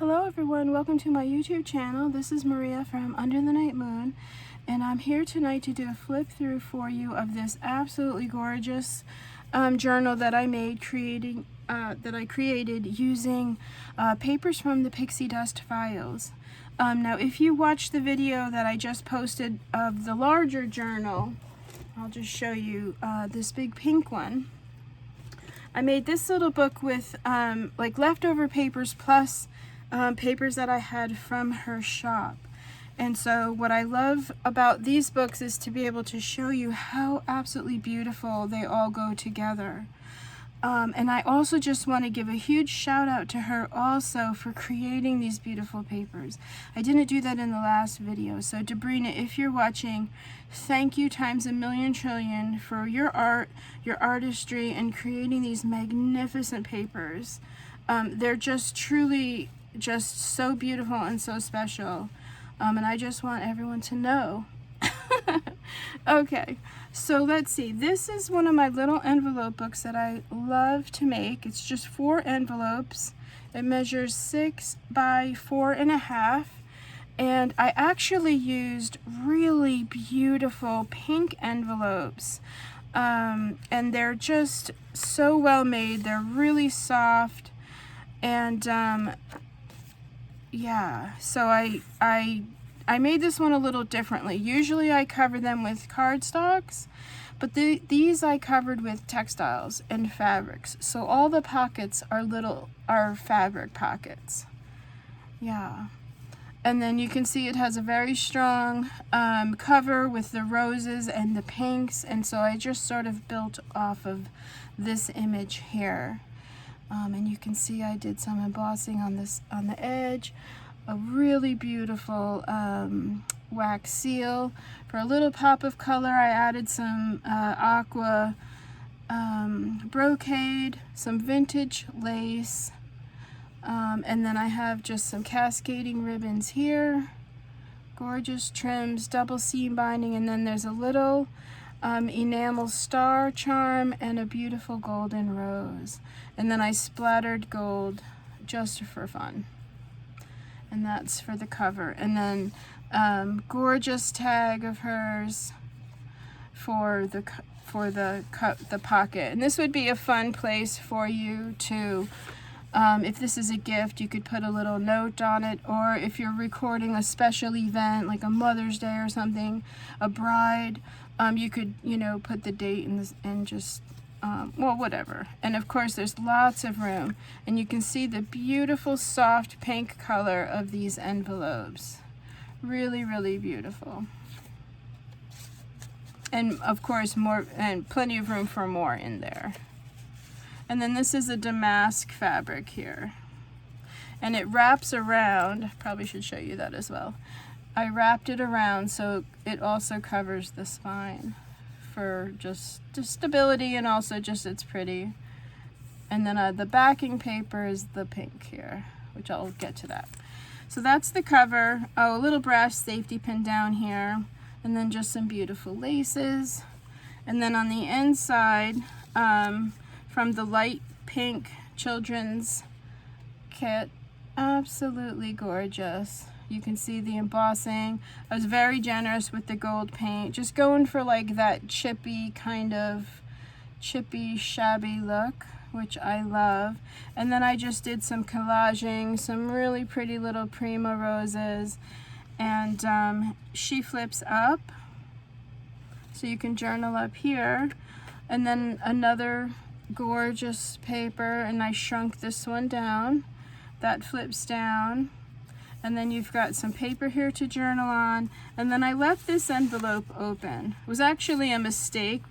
Hello everyone, welcome to my YouTube channel. This is Maria from Under the Night Moon, and I'm here tonight to do a flip through for you of this absolutely gorgeous journal that I made created using papers from the Pixie Dust Files. Now if you watch the video that I just posted of the larger journal, I'll just show you this big pink one. I made this little book with like leftover papers plus papers that I had from her shop. And so what I love about these books is to be able to show you how absolutely beautiful they all go together. And I also just want to give a huge shout out to her also for creating these beautiful papers. I didn't do that in the last video, so Debrina, if you're watching, thank you times a million trillion for your art, your artistry, and creating these magnificent papers. They're just truly just so beautiful and so special, and I just want everyone to know. Okay, so let's see. This is one of my little envelope books that I love to make. It's just 4 envelopes. It measures 6 by 4.5, and I actually used really beautiful pink envelopes, and they're just so well made. They're really soft, and yeah, so I made this one a little differently. Usually I cover them with cardstocks, but these I covered with textiles and fabrics. So all the pockets are fabric pockets. Yeah. And then you can see it has a very strong cover with the roses and the pinks, and so I just sort of built off of this image here. And you can see I did some embossing on the edge. A really beautiful wax seal. For a little pop of color, I added some aqua brocade, some vintage lace, and then I have just some cascading ribbons here. Gorgeous trims, double seam binding, and then there's a little enamel star charm and a beautiful golden rose. And then I splattered gold just for fun. And that's for the cover. And then gorgeous tag of hers for the pocket. And this would be a fun place for you to, if this is a gift, you could put a little note on it, or if you're recording a special event like a Mother's Day or something, a bride, you could, you know, put the date and just well, whatever. And of course there's lots of room, and you can see the beautiful soft pink color of these envelopes. Really, really beautiful. And of course more, and plenty of room for more in there. And then this is a damask fabric here, and it wraps around. Probably should show you that as well. I wrapped it around so it also covers the spine for just stability, and also just it's pretty. And then the backing paper is the pink here, which I'll get to that. So that's the cover. Oh, a little brass safety pin down here, and then just some beautiful laces. And then on the inside, from the light pink children's kit, absolutely gorgeous. You can see the embossing. I was very generous with the gold paint, just going for like that chippy shabby look, which I love. And then I just did some collaging, some really pretty little prima roses, and she flips up, so you can journal up here. And then another gorgeous paper, and I shrunk this one down. That flips down. And then you've got some paper here to journal on. And then I left this envelope open. It was actually a mistake,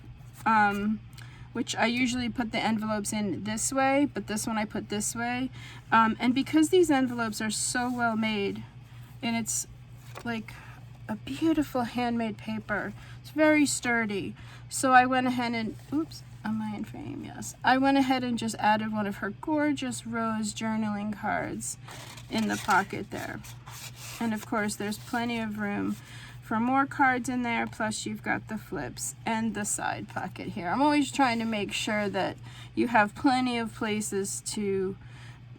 which I usually put the envelopes in this way, but this one I put this way. And because these envelopes are so well made, and it's like a beautiful handmade paper, it's very sturdy. So I went ahead and, oops, am I in frame? Yes. I went ahead and just added one of her gorgeous rose journaling cards in the pocket there. And of course there's plenty of room for more cards in there, plus you've got the flips and the side pocket here. I'm always trying to make sure that you have plenty of places to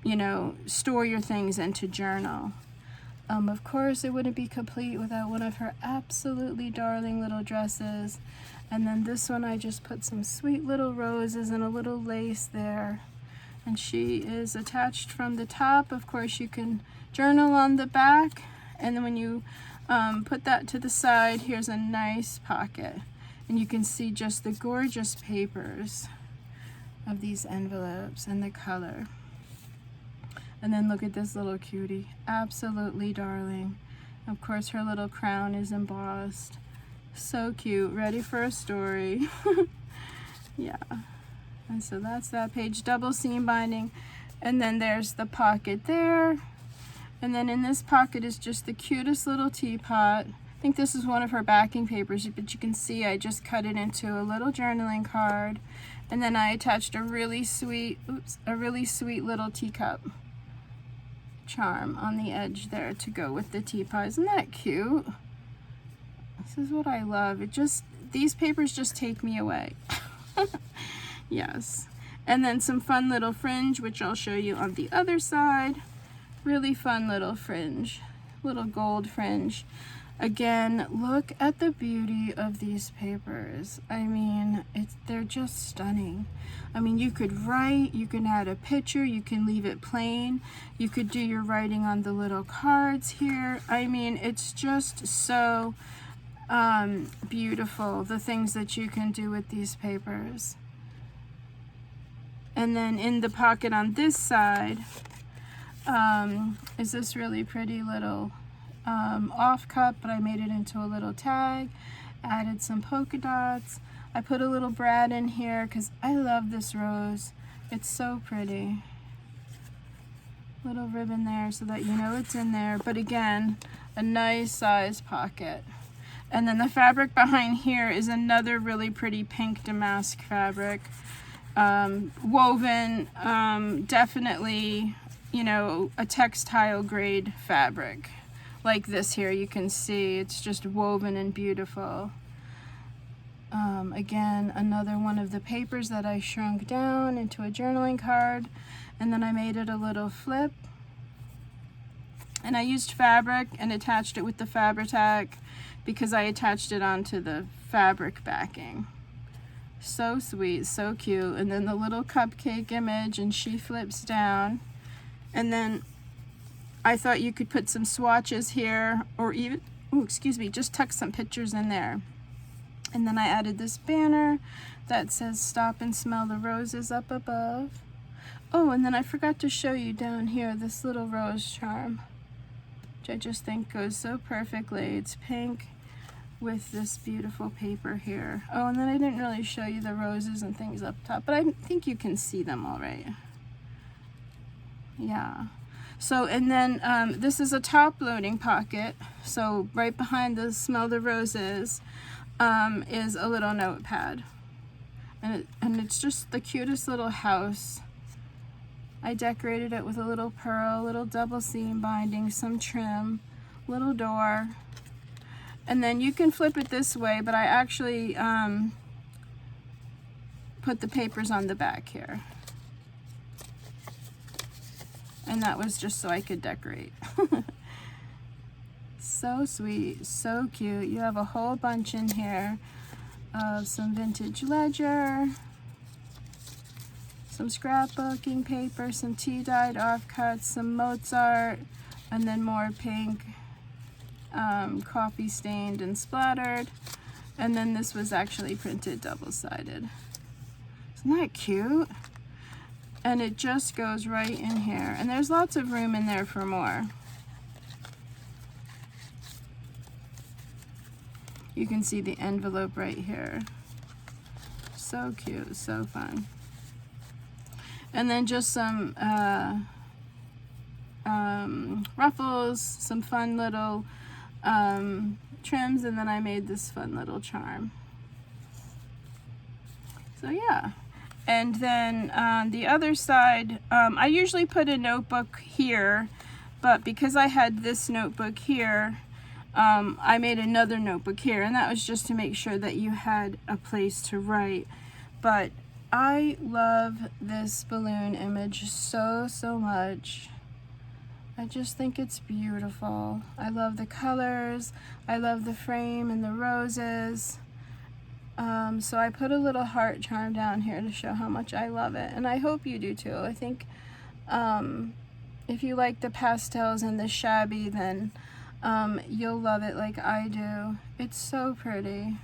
you know, store your things and to journal. Of course, it wouldn't be complete without one of her absolutely darling little dresses. And then this one, I just put some sweet little roses and a little lace there. And she is attached from the top. Of course, you can journal on the back. And then when you put that to the side, here's a nice pocket. And you can see just the gorgeous papers of these envelopes and the color. And then look at this little cutie, absolutely darling. Of course, her little crown is embossed. So cute, ready for a story. Yeah, and so that's that page, double seam binding. And then there's the pocket there. And then in this pocket is just the cutest little teapot. I think this is one of her backing papers, but you can see I just cut it into a little journaling card. And then I attached a really sweet little teacup charm on the edge there to go with the teapot. Isn't that cute? This is what I love. These papers just take me away. Yes. And then some fun little fringe, which I'll show you on the other side. Really fun little fringe, little gold fringe. Again, look at the beauty of these papers. I mean, they're just stunning. I mean, you could write, you can add a picture, you can leave it plain, you could do your writing on the little cards here. I mean, it's just so beautiful, the things that you can do with these papers. And then in the pocket on this side is this really pretty little off cup, but I made it into a little tag, added some polka dots. I put a little brad in here because I love this rose. It's so pretty. Little ribbon there so that you know it's in there, but again, a nice size pocket. And then the fabric behind here is another really pretty pink damask fabric, woven, definitely, you know, a textile grade fabric. Like this here, you can see it's just woven and beautiful. Again, another one of the papers that I shrunk down into a journaling card, and then I made it a little flip. And I used fabric and attached it with the Fabri-Tac because I attached it onto the fabric backing. So sweet, so cute. And then the little cupcake image, and she flips down. And then I thought you could put some swatches here, or even, oh, excuse me, just tuck some pictures in there. And then I added this banner that says "Stop and Smell the Roses" up above. Oh, and then I forgot to show you down here this little rose charm, which I just think goes so perfectly. It's pink with this beautiful paper here. Oh, and then I didn't really show you the roses and things up top, but I think you can see them all right. Yeah. So, and then this is a top loading pocket. So right behind the "Smell the Roses" is a little notepad. And it's just the cutest little house. I decorated it with a little pearl, little double seam binding, some trim, little door. And then you can flip it this way, but I actually put the papers on the back here. And that was just so I could decorate. So sweet, so cute. You have a whole bunch in here of some vintage ledger, some scrapbooking paper, some tea-dyed offcuts, some Mozart, and then more pink, coffee stained and splattered. And then this was actually printed double-sided. Isn't that cute? And it just goes right in here. And there's lots of room in there for more. You can see the envelope right here. So cute, so fun. And then just some ruffles, some fun little trims, and then I made this fun little charm. So yeah. And then on the other side, I usually put a notebook here, but because I had this notebook here, I made another notebook here, and that was just to make sure that you had a place to write. But I love this balloon image so much. I just think it's beautiful. I love the colors. I love the frame and the roses. So I put a little heart charm down here to show how much I love it, and I hope you do too. I think if you like the pastels and the shabby, then you'll love it like I do. It's so pretty.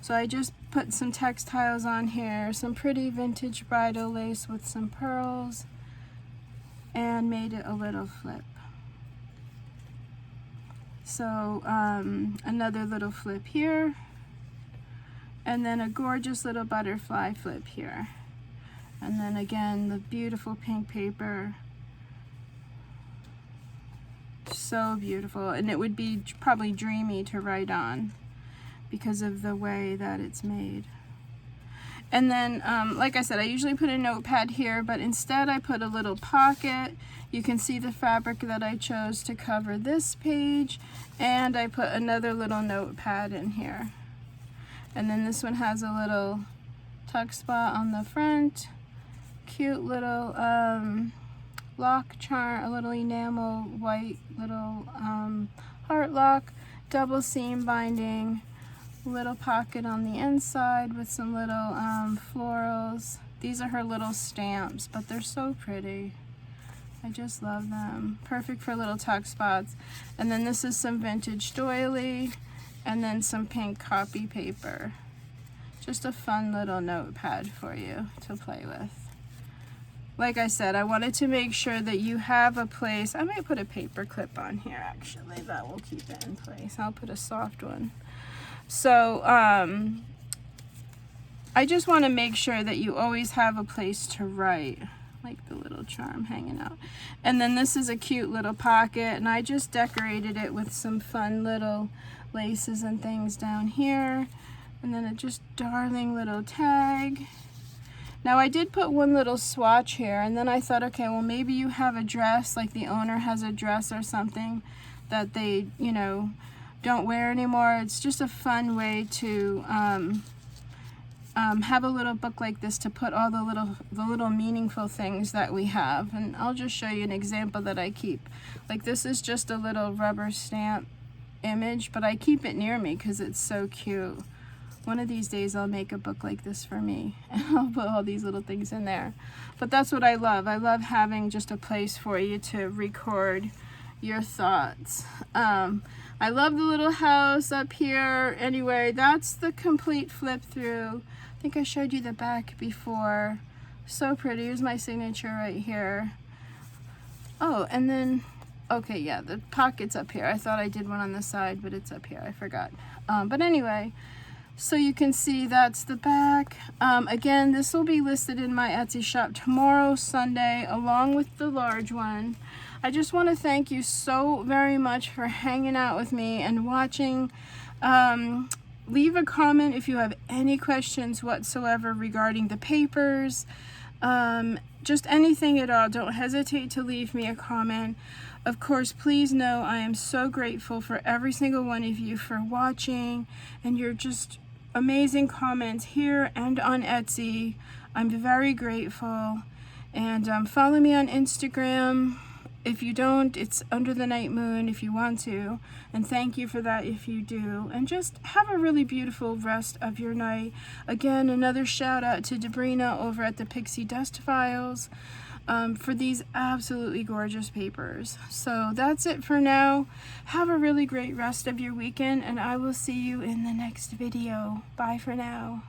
So I just put some textiles on here, some pretty vintage bridal lace with some pearls, and made it a little flip. So another little flip here, and then a gorgeous little butterfly flip here. And then again, the beautiful pink paper. So beautiful, and it would be probably dreamy to write on because of the way that it's made. And then, like I said, I usually put a notepad here, but instead I put a little pocket. You can see the fabric that I chose to cover this page, and I put another little notepad in here. And then this one has a little tuck spot on the front, cute little lock charm, a little enamel white little heart lock, double seam binding, little pocket on the inside with some little florals. These are her little stamps, but they're so pretty. I just love them. Perfect for little tuck spots. And then this is some vintage doily, and then some pink copy paper. Just a fun little notepad for you to play with. Like I said, I wanted to make sure that you have a place. I might put a paper clip on here actually, that will keep it in place. I'll put a soft one. So I just want to make sure that you always have a place to write, like the little charm hanging out. And then this is a cute little pocket, and I just decorated it with some fun little laces and things down here. And then a just darling little tag. Now I did put one little swatch here, and then I thought, okay, well maybe you have a dress, like the owner has a dress or something that they, you know, don't wear anymore. It's just a fun way to have a little book like this to put all the little meaningful things that we have. And I'll just show you an example that I keep. Like this is just a little rubber stamp image, but I keep it near me because it's so cute. One of these days I'll make a book like this for me, and I'll put all these little things in there. But that's what I love. I love having just a place for you to record your thoughts. I love the little house up here. Anyway, that's the complete flip through. I think I showed you the back before. So pretty. Here's my signature right here. Oh, and then, okay, yeah, the pocket's up here. I thought I did one on the side, but it's up here. I forgot. But anyway, so you can see that's the back. Again, this will be listed in my Etsy shop tomorrow, Sunday, along with the large one. I just want to thank you so very much for hanging out with me and watching. Leave a comment if you have any questions whatsoever regarding the papers. Just anything at all. Don't hesitate to leave me a comment. Of course, please know I am so grateful for every single one of you for watching, and you're just amazing comments here and on Etsy. I'm very grateful. And follow me on Instagram. If you don't, it's Under the Night Moon if you want to. And thank you for that if you do. And just have a really beautiful rest of your night. Again, another shout out to Debrina over at the Pixie Dust Files for these absolutely gorgeous papers. So that's it for now. Have a really great rest of your weekend, and I will see you in the next video. Bye for now.